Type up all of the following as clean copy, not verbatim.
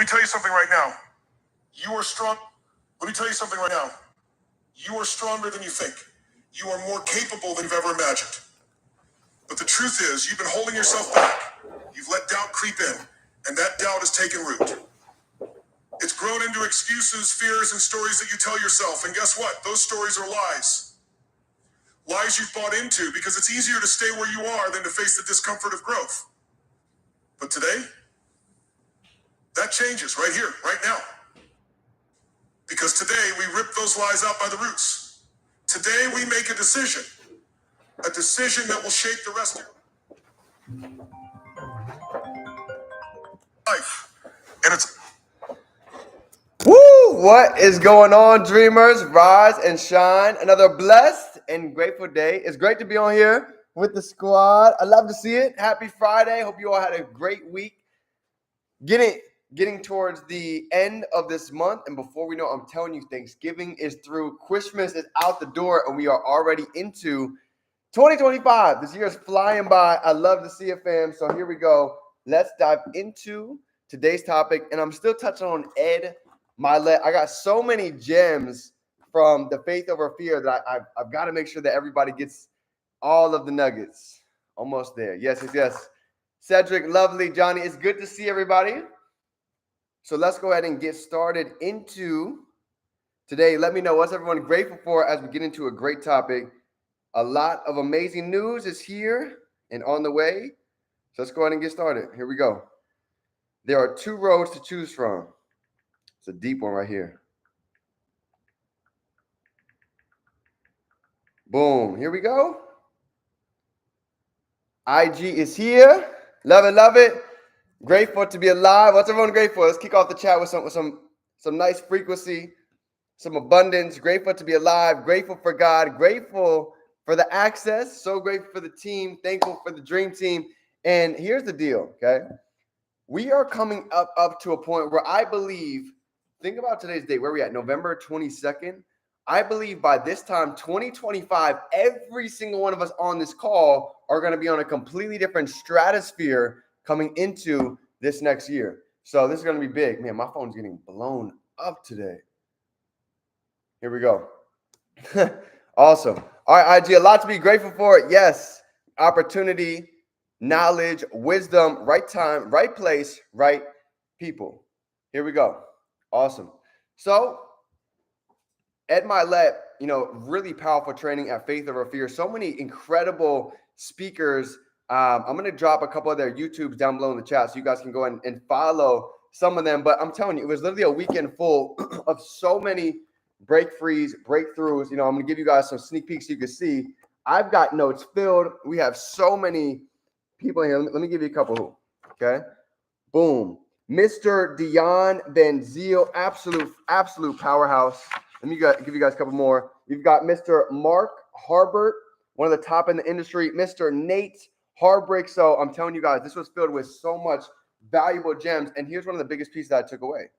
tell you something right now. You are strong. Let me tell you something right now. You are stronger than you think. You are more capable than you've ever imagined. But the truth is, you've been holding yourself back. You've let doubt creep in, and that doubt has taken root. It's grown into excuses, fears, and stories that you tell yourself. And guess what? Those stories are lies. Lies you've bought into because it's easier to stay where you are than to face the discomfort of growth. But today, that changes right here, right now. Because today we rip those lies out by the roots. Today we make a decision that will shape the rest of your life. And it's Woo! What is going on, dreamers? Rise and shine. Another blessed and grateful day. It's great to be on here with the squad. I love to see it. Happy Friday. Hope you all had a great week. Getting towards the end of this month, and before we know, I'm telling you, Thanksgiving is through, Christmas is out the door, and we are already into 2025. This year is flying by. I love to see it, fam. So here we go. Let's dive into today's topic, and I'm still touching on Ed Mylett. I got so many gems from the Faith Over Fear that I've got to make sure that everybody gets all of the nuggets. Almost there. Yes. Cedric, lovely. Johnny, it's good to see everybody. So let's go ahead and get started into today. Let me know what's everyone grateful for as we get into a great topic. A lot of amazing news is here and on the way. So let's go ahead and get started. Here we go. There are two roads to choose from. It's a deep one right here. Boom. Here we go. IG is here. Love it. Grateful to be alive. What's everyone grateful for? Let's kick off the chat with some nice frequency, some abundance. Grateful to be alive. Grateful for God. Grateful for the access. So grateful for the team. Thankful for the dream team. And here's the deal, okay? We are coming up to a point where I believe, think about today's date, where are we at? November 22nd. I believe by this time, 2025, every single one of us on this call are going to be on a completely different stratosphere coming into this next year. So this is going to be big. Man, my phone's getting blown up today. Here we go. Awesome. All right, IG, a lot to be grateful for. Yes, opportunity, knowledge, wisdom, right time, right place, right people. Here we go. Awesome. So Ed Mylett, really powerful training at Faith Over Fear. So many incredible speakers. I'm going to drop a couple of their YouTubes down below in the chat so you guys can go and follow some of them. But I'm telling you, it was literally a weekend full of so many breakthroughs. I'm going to give you guys some sneak peeks so you can see. I've got notes filled. We have so many people here. Let me give you a couple. Okay. Boom. Mr. Dion Benzio, absolute powerhouse. Let me give you guys a couple more. You've got Mr. Mark Harbert, one of the top in the industry. Mr. Nate Harbreak. So I'm telling you guys, this was filled with so much valuable gems. And here's one of the biggest pieces that I took away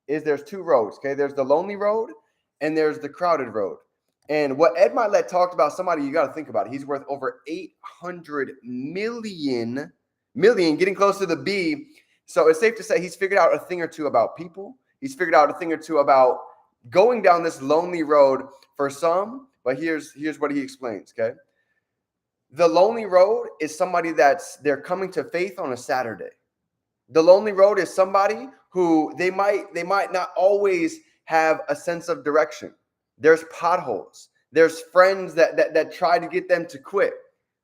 is there's two roads. Okay. There's the lonely road and there's the crowded road. And what Ed Mylett talked about, somebody you got to think about it. He's worth over 800 million, getting close to the B. So it's safe to say he's figured out a thing or two about people. He's figured out a thing or two about going down this lonely road for some. But here's what he explains, okay? The lonely road is somebody they're coming to faith on a Saturday. The lonely road is somebody who they might not always have a sense of direction. There's potholes. There's friends that try to get them to quit.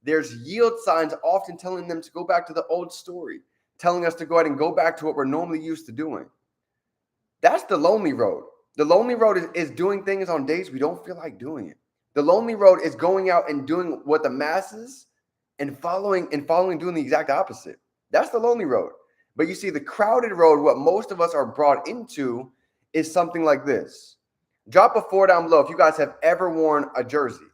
There's yield signs often telling them to go back to the old story, telling us to go ahead and go back to what we're normally used to doing. That's the lonely road. The lonely road is doing things on days we don't feel like doing it. The lonely road is going out and doing what the masses and following doing the exact opposite. That's the lonely road. But you see, the crowded road, what most of us are brought into is something like this. Drop a 4 down below if you guys have ever worn a jersey.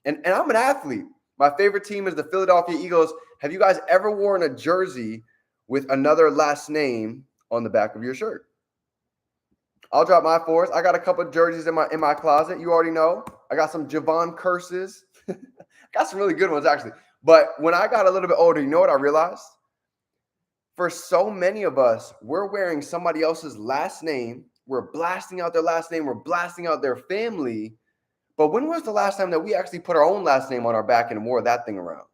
And I'm an athlete. My favorite team is the Philadelphia Eagles. Have you guys ever worn a jersey with another last name on the back of your shirt? I'll drop my 4s. I got a couple of jerseys in my closet. You already know. I got some Javon Curses. Got some really good ones, actually. But when I got a little bit older, you know what I realized? For so many of us, we're wearing somebody else's last name. We're blasting out their last name. We're blasting out their family. But when was the last time that we actually put our own last name on our back and wore that thing around?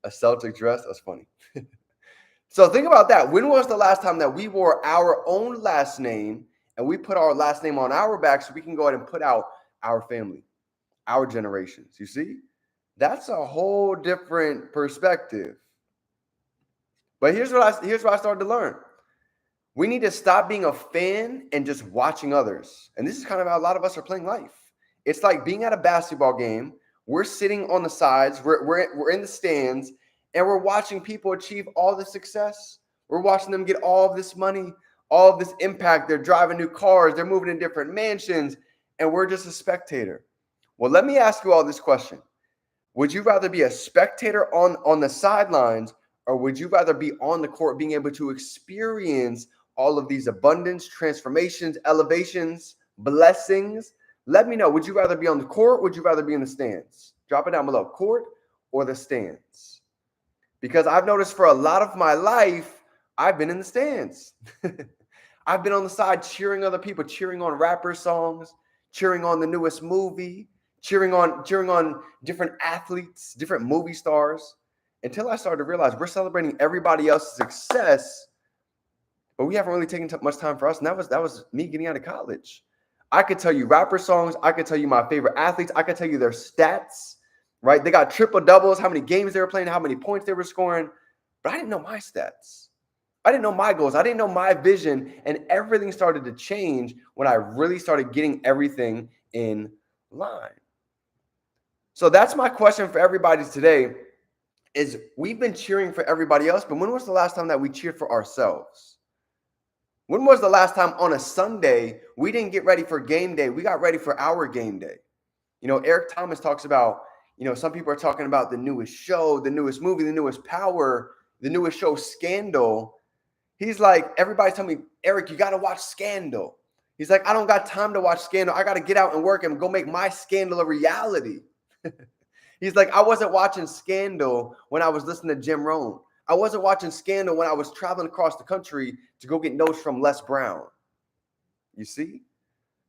A Celtic dress? That's funny. So think about that. When was the last time that we wore our own last name and we put our last name on our back so we can go ahead and put out our family, our generations? You see? That's a whole different perspective. But here's what I started to learn. We need to stop being a fan and just watching others. And this is kind of how a lot of us are playing life. It's like being at a basketball game. We're sitting on the sides. We're in the stands, and we're watching people achieve all the success. We're watching them get all of this money, all of this impact. They're driving new cars. They're moving in different mansions, and we're just a spectator. Well, let me ask you all this question. Would you rather be a spectator on the sidelines, or would you rather be on the court being able to experience all of these abundance, transformations, elevations, blessings? Let me know. Would you rather be on the court? Would you rather be in the stands? Drop it down below. Court or the stands? Because I've noticed for a lot of my life, I've been in the stands. I've been on the side cheering other people, cheering on rapper songs, cheering on the newest movie, cheering on different athletes, different movie stars, until I started to realize we're celebrating everybody else's success, but we haven't really taken much time for us. And that was me getting out of college. I could tell you rapper songs. I could tell you my favorite athletes. I could tell you their stats, right? They got triple doubles, how many games they were playing, how many points they were scoring. But I didn't know my stats. I didn't know my goals. I didn't know my vision. And everything started to change when I really started getting everything in line. So that's my question for everybody today is we've been cheering for everybody else, but when was the last time that we cheered for ourselves? When was the last time on a Sunday we didn't get ready for game day? We got ready for our game day. You know, Eric Thomas talks about, some people are talking about the newest show, the newest movie, the newest Power, the newest show, Scandal. He's like, everybody's telling me, Eric, you got to watch Scandal. He's like, I don't got time to watch Scandal. I got to get out and work and go make my scandal a reality. He's like, I wasn't watching Scandal when I was listening to Jim Rohn. I wasn't watching Scandal when I was traveling across the country to go get notes from Les Brown. You see?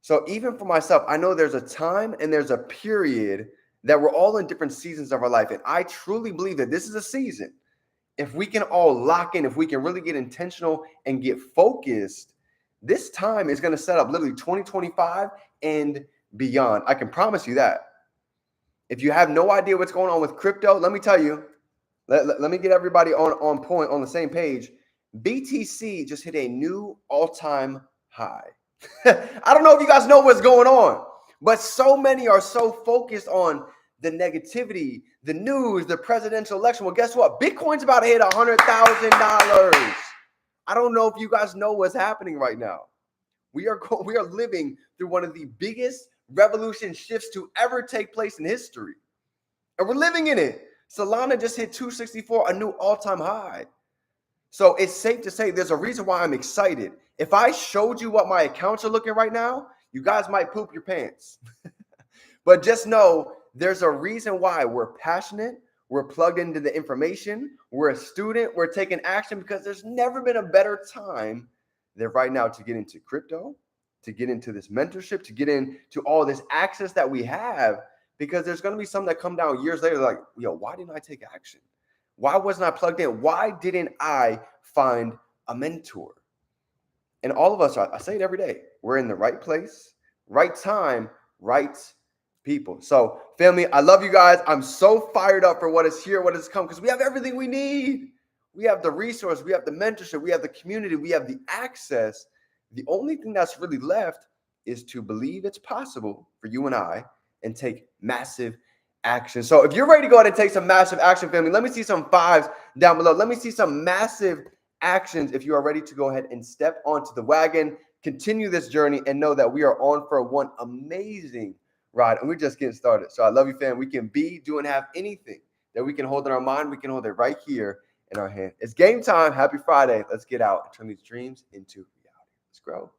So even for myself, I know there's a time and there's a period that we're all in different seasons of our life. And I truly believe that this is a season. If we can all lock in, if we can really get intentional and get focused, this time is going to set up literally 2025 and beyond. I can promise you that. If you have no idea what's going on with crypto, let me tell you, let me get everybody on point, on the same page. BTC just hit a new all-time high. I don't know if you guys know what's going on, but so many are so focused on the negativity, the news, the presidential election. Well, guess what? Bitcoin's about to hit $100,000. I don't know if you guys know what's happening right now. We are living through one of the biggest revolution shifts to ever take place in history. And we're living in it. Solana just hit 264, a new all-time high. So it's safe to say there's a reason why I'm excited. If I showed you what my accounts are looking right now, you guys might poop your pants. But just know there's a reason why we're passionate. We're plugged into the information. We're a student. We're taking action because there's never been a better time than right now to get into crypto, to get into this mentorship, to get into all this access that we have, because there's going to be some that come down years later like, yo, why didn't I take action? Why wasn't I plugged in? Why didn't I find a mentor? And all of us, I say it every day, we're in the right place, right time, right people. So family, I love you guys. I'm so fired up for what is here, what has come, because we have everything we need. We have the resource, we have the mentorship, we have the community, we have the access. The only thing that's really left is to believe it's possible for you and I and take massive action. So if you're ready to go ahead and take some massive action, family, let me see some fives down below. Let me see some massive actions if you are ready to go ahead and step onto the wagon, continue this journey, and know that we are on for one amazing ride. And we're just getting started. So I love you, fam. We can be, do, and have anything that we can hold in our mind. We can hold it right here in our hand. It's game time. Happy Friday. Let's get out and turn these dreams into reality. Let's grow.